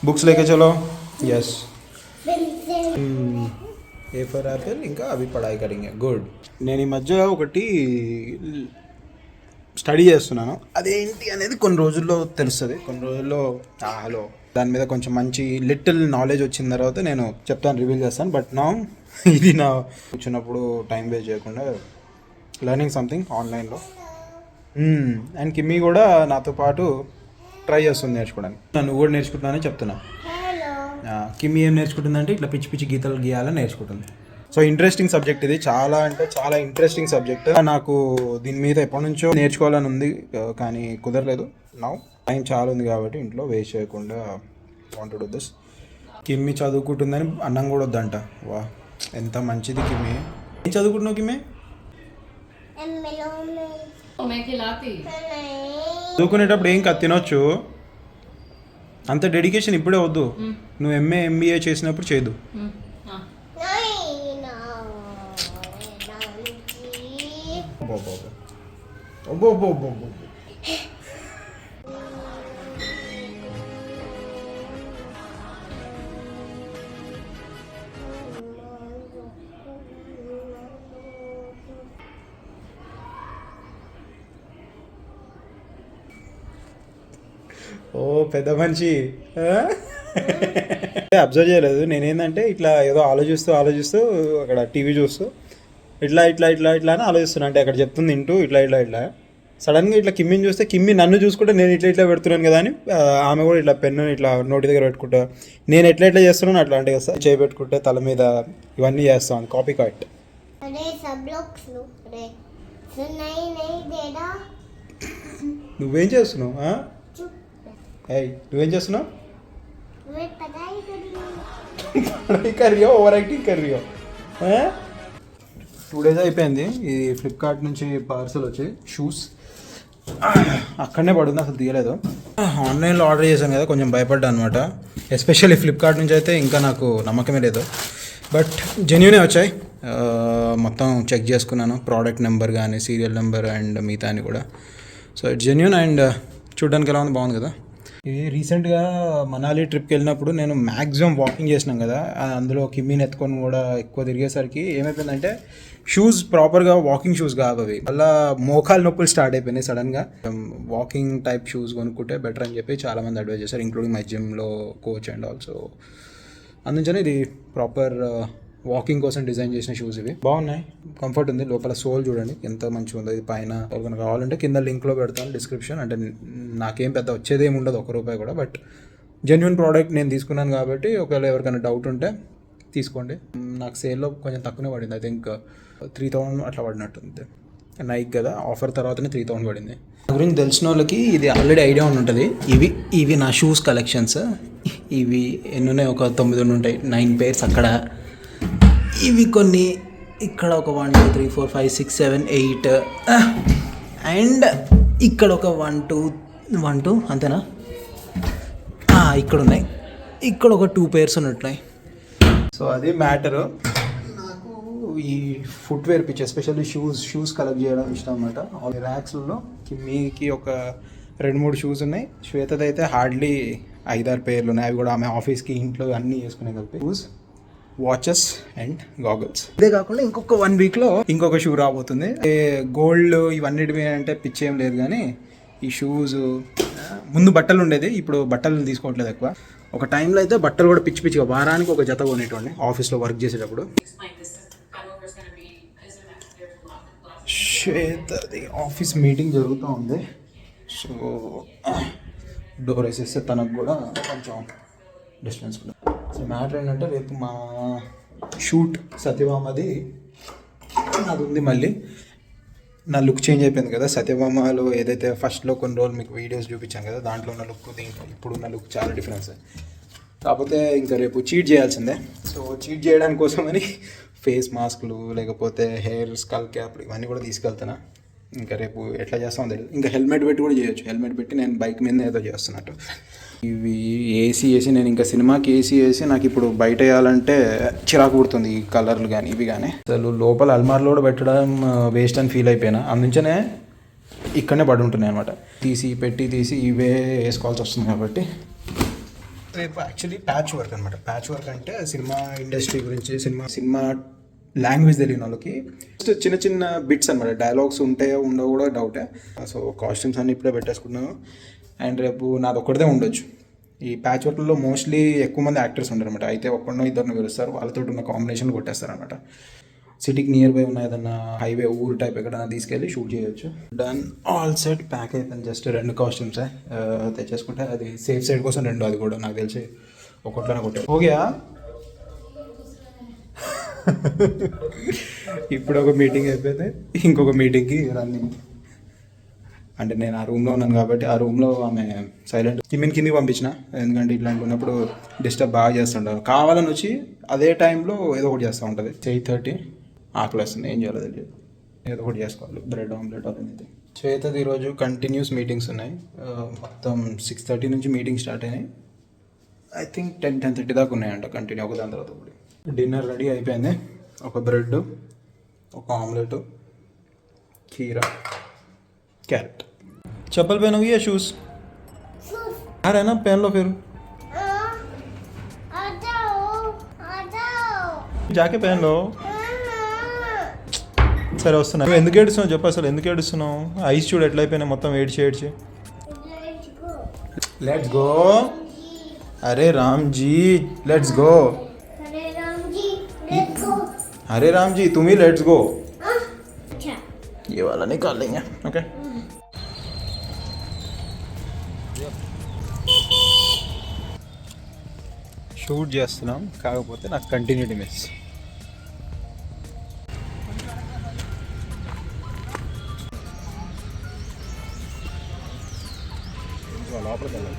Books लेके चलो. Yes. A for Apple ఇంకా అవి పడాయి కడింగే. గుడ్. నేను ఈ మధ్య ఒకటి స్టడీ చేస్తున్నాను, అదేంటి అనేది కొన్ని రోజుల్లో తెలుస్తుంది. కొన్ని రోజుల్లో హలో దాని మీద కొంచెం మంచి లిటిల్ నాలెడ్జ్ వచ్చిన తర్వాత నేను చెప్తాను, రివీల్ చేస్తాను. బట్ నా ఇది నా కూర్చున్నప్పుడు టైం వేస్ట్ చేయకుండా లెర్నింగ్ సంథింగ్ ఆన్లైన్లో. అండ్ కిమ్మీ కూడా నాతో పాటు ట్రై చేస్తుంది నేర్చుకోవడానికి. నువ్వు కూడా నేర్చుకుంటున్నానని చెప్తున్నా. కిమ్మీ ఏం నేర్చుకుంటుందంటే ఇట్లా పిచ్చి పిచ్చి గీతలు గీయాలని నేర్చుకుంటుంది. సో ఇంట్రెస్టింగ్ సబ్జెక్ట్ ఇది, చాలా అంటే చాలా ఇంట్రెస్టింగ్ సబ్జెక్ట్. నాకు దీని మీద ఎప్పటి నుంచో నేర్చుకోవాలని ఉంది, కానీ కుదరలేదు. నౌ టైం చాలా ఉంది కాబట్టి ఇంట్లో వేస్ట్ చేయకుండా వాంట్ టు డూ దిస్. కిమ్మీ చదువుకుంటుందని అన్నం కూడా వద్దంట. వా ఎంత మంచిది కిమ్మీ. ఏం చదువుకుంటున్నావు కిమ్మీ? చదువుకునేటప్పుడు ఏం కాదు, తినొచ్చు. అంత డెడికేషన్ ఇప్పుడే వద్దు, నువ్వు MA MBA చేసినప్పుడు చేయదు. ఓ పెద్ద మనిషి. అబ్జర్వ్ చేయలేదు నేనేందంటే ఇట్లా ఏదో ఆలోచిస్తూ అక్కడ టీవీ చూస్తూ ఇట్లా అని ఆలోచిస్తున్నా. అంటే అక్కడ చెప్తుంది ఇంటూ ఇట్లా సడన్గా ఇట్లా కిమ్మిని చూస్తే కిమ్మి నన్ను చూసుకుంటే నేను ఇట్లా పెడుతున్నాను కదా అని ఆమె కూడా ఇట్లా పెన్ను ఇట్లా నోటి దగ్గర పెట్టుకుంటా, నేను ఎట్లా చేస్తున్నాను అట్లా అంటే కదా, చేపెట్టుకుంటే తల మీద ఇవన్నీ చేస్తాను. Copy cut. నువ్వేం చేస్తున్నావు? నువ్వేం చేస్తున్నావు? Curry over acting curry. 2 days అయిపోయింది ఈ ఫ్లిప్కార్ట్ నుంచి పార్సల్ వచ్చి షూస్ అక్కడనే పడుతుంది, అసలు తీయలేదు. ఆన్లైన్లో ఆర్డర్ చేశాను కదా, కొంచెం భయపడ్డా అనమాట. ఎస్పెషల్లీ ఫ్లిప్కార్ట్ నుంచి అయితే ఇంకా నాకు నమ్మకమే లేదు. బట్ జెన్యూనే వచ్చాయి. మొత్తం చెక్ చేసుకున్నాను, ప్రోడక్ట్ నెంబర్ కానీ సీరియల్ నెంబర్ అండ్ మిగతా అని కూడా. సో ఇట్స్ జెన్యూన్ అండ్ చూడడానికి ఎలా ఉంది, బాగుంది కదా. ఇది రీసెంట్గా మనాలి ట్రిప్కి వెళ్ళినప్పుడు నేను మ్యాక్సిమం వాకింగ్ చేసినాం కదా, అందులో కిమ్మీని ఎత్తుకొని కూడా ఎక్కువ తిరిగేసరికి ఏమైపోయిందంటే షూస్ ప్రాపర్గా వాకింగ్ షూస్ కావు అవి, అలా మోకాలు నొప్పులు స్టార్ట్ అయిపోయినాయి సడన్గా. వాకింగ్ టైప్ షూస్ కొనుక్కుంటే బెటర్ అని చెప్పి చాలామంది అడ్వైజ్ చేశారు, ఇంక్లూడింగ్ మై జిమ్లో కోచ్ అండ్ ఆల్సో. అందుకని ఇది ప్రాపర్ వాకింగ్ కోసం డిజైన్ చేసిన షూస్ ఇవి, బాగున్నాయి, కంఫర్ట్ ఉంది. లోపల సోల్ చూడండి ఎంత మంచిగా ఉందో. ఇది పైన ఎవరికైనా కావాలంటే కింద లింక్లో పెడతాను డిస్క్రిప్షన్. అంటే నాకేం పెద్ద వచ్చేదేమి ఉండదు ₹1 కూడా, బట్ జెన్యున్ ప్రోడక్ట్ నేను తీసుకున్నాను కాబట్టి ఒకవేళ ఎవరికైనా డౌట్ ఉంటే తీసుకోండి. నాకు సేల్లో కొంచెం తక్కువనే పడింది, ఐ థింక్ 3000 అట్లా పడినట్టుంది. నైక్ కదా, ఆఫర్ తర్వాతనే 3000 పడింది. నా గురించి తెలిసిన వాళ్ళకి ఇది ఆల్రెడీ ఐడియా ఉంటుంది. ఇవి నా షూస్ కలెక్షన్స్. ఇవి ఎన్నున్నాయి, ఒక 9 ఉంటాయి, 9 pairs అక్కడ. ఇవి కొన్ని ఇక్కడ ఒక 1 2 3 4 5 6 7 8 అండ్ ఇక్కడ ఒక 1 2 అంతేనా, ఇక్కడ ఉన్నాయి. ఇక్కడ ఒక 2 pairs ఉన్నట్టున్నాయి. సో అది మ్యాటరు. నాకు ఈ footwear pitch, especially shoes collect చేయడం ఇష్టం అనమాట. ర్యాక్స్లలో కిమ్మీకి ఒక 2-3 షూస్ ఉన్నాయి. శ్వేతది అయితే హార్డ్లీ 5-6 పేర్లు ఉన్నాయి. అవి కూడా ఆమె ఆఫీస్కి ఇంట్లో అన్నీ వేసుకునే కలిపి. Shoes, watches and goggles. ఇదే కాకుండా ఇంకొక 1 weekలో ఇంకొక షూ రాబోతుంది. గోల్డ్ ఇవన్నిటివి అంటే పిచ్చి ఏం లేదు, కానీ ఈ షూస్ ముందు బట్టలు ఉండేది, ఇప్పుడు బట్టలు తీసుకోవట్లేదు ఎక్కువ. ఒక టైంలో అయితే బట్టలు కూడా పిచ్చిగా వారానికి ఒక జత కొనేటోండి ఆఫీస్లో వర్క్ చేసేటప్పుడు. శ్వేతది ఆఫీస్ మీటింగ్ జరుగుతూ ఉంది, సో డోర్ వేసేస్తే తనకు కూడా కొంచెం డిస్టెన్స్ కూడా. సో మ్యాటర్ ఏంటంటే రేపు మా షూట్ సత్యభామది అది ఉంది. మళ్ళీ నా లుక్ చేంజ్ అయిపోయింది కదా, సత్యభామలో ఏదైతే ఫస్ట్లో కొన్ని రోజులు మీకు వీడియోస్ చూపించాను కదా, దాంట్లో ఉన్న లుక్ దీంట్లో ఇప్పుడున్న లుక్ చాలా డిఫరెన్స్. కాకపోతే ఇంకా రేపు చీట్ చేయాల్సిందే. సో చీట్ చేయడానికి కోసమని ఫేస్ మాస్క్లు లేకపోతే హెయిర్ స్కల్ క్యాప్లు ఇవన్నీ కూడా తీసుకెళ్తున్నా. ఇంకా రేపు ఎట్లా చేస్తామో తెలియదు. ఇంకా హెల్మెట్ పెట్టి కూడా చేయొచ్చు, హెల్మెట్ పెట్టి నేను బైక్ మీద ఏదో చేస్తున్నట్టు. ఇవి ఏసీ నేను ఇంకా సినిమాకి ఏసీ నాకు ఇప్పుడు బయట వేయాలంటే చిరాకు పుడుతుంది, ఈ కలర్లు కానీ ఇవి కానీ. అసలు లోపల అల్మార్లో కూడా పెట్టడం వేస్ట్ అని ఫీల్ అయిపోయినా, అందుకనే ఇక్కడనే పడి ఉంటున్నాయి అనమాట. తీసి ఇవే వేసుకోవాల్సి వస్తుంది కాబట్టి రేపు యాక్చువల్లీ ప్యాచ్ వర్క్ అనమాట. ప్యాచ్ వర్క్ అంటే సినిమా ఇండస్ట్రీ గురించి, సినిమా లాంగ్వేజ్ తెలియని వాళ్ళకి జస్ట్ చిన్న చిన్న బిట్స్ అనమాట. డైలాగ్స్ ఉంటాయో ఉండవు కూడా డౌటే. సో కాస్ట్యూమ్స్ అన్నీ ఇప్పుడే పెట్టేసుకున్నాను. అండ్ రేపు నాది ఒక్కడిదే ఉండొచ్చు. ఈ ప్యాచ్ వర్క్లో మోస్ట్లీ ఎక్కువ మంది యాక్టర్స్ ఉంటారు అనమాట. అయితే ఒక్కడినో ఇద్దరిని పిలుస్తారు, వాళ్ళతో ఉన్న కాంబినేషన్ కొట్టేస్తారు అనమాట. సిటీకి నియర్ బై ఉన్న ఏదన్నా హైవే ఊరు టైప్ ఎక్కడైనా తీసుకెళ్ళి షూట్ చేయొచ్చు. డన్, ఆల్ సెట్, ప్యాక్ అయిపోయింది. జస్ట్ 2 కాస్ట్యూమ్సే తెచ్చేసుకుంటే అది సేఫ్ సైడ్ కోసం 2, అది కూడా నాకు తెలిసి ఒక్కట్లోనే కొట్టే ఓకేయా. ఇప్పుడు ఒక మీటింగ్ అయిపోతే ఇంకొక మీటింగ్కి రన్నింగ్. అంటే నేను ఆ రూమ్లో ఉన్నాను కాబట్టి ఆ రూమ్లో ఆమె సైలెంట్ కిందికి పంపించిన, ఎందుకంటే ఇట్లాంటి ఉన్నప్పుడు డిస్టర్బ్ బాగా చేస్తుంటారు. కావాలని వచ్చి అదే టైంలో ఏదో ఒకటి చేస్తూ ఉంటుంది. 8:30 ఆకలి వస్తుంది, ఏం చేయాలో తెలియదు, ఏదో ఒకటి చేసుకోవాలి. బ్రెడ్ ఆమ్లెట్ అనేది. చేతది ఈరోజు కంటిన్యూస్ మీటింగ్స్ ఉన్నాయి. మొత్తం 6:30 నుంచి మీటింగ్ స్టార్ట్ అయినాయి. ఐ థింక్ 10-10:30 దాకా ఉన్నాయంట కంటిన్యూ, ఒక దాని తర్వాత ఒకటి. డిన్నర్ రెడీ అయిపోయింది. ఒక బ్రెడ్, ఒక ఆమ్లెట్, కీరా, कैरेट। चप्पल पहनोगी या शूज? आ रहा है ना, पहन लो फिर। जाके पहन लो। సరే వస్తున్నా. నువ్వు ఎందుకు ఏడుస్తున్నావు చెప్పు, అసలు ఎందుకు ఏడుస్తున్నావు? ఐస్ చూడు ఎట్లా అయిపోయినాయి మొత్తం, ఏడ్చి ఏడ్చి. Let's go. అరే రామ్ జీ లెట్స్ గో. अरे राम जी तुम ही लेट्स गो। ये वाला निकाल लेंगे, ओके। షూట్ చేస్తున్నాం, కాకపోతే నాకు కంటిన్యూటీ మిస్. లోపలికి వెళ్ళాలి.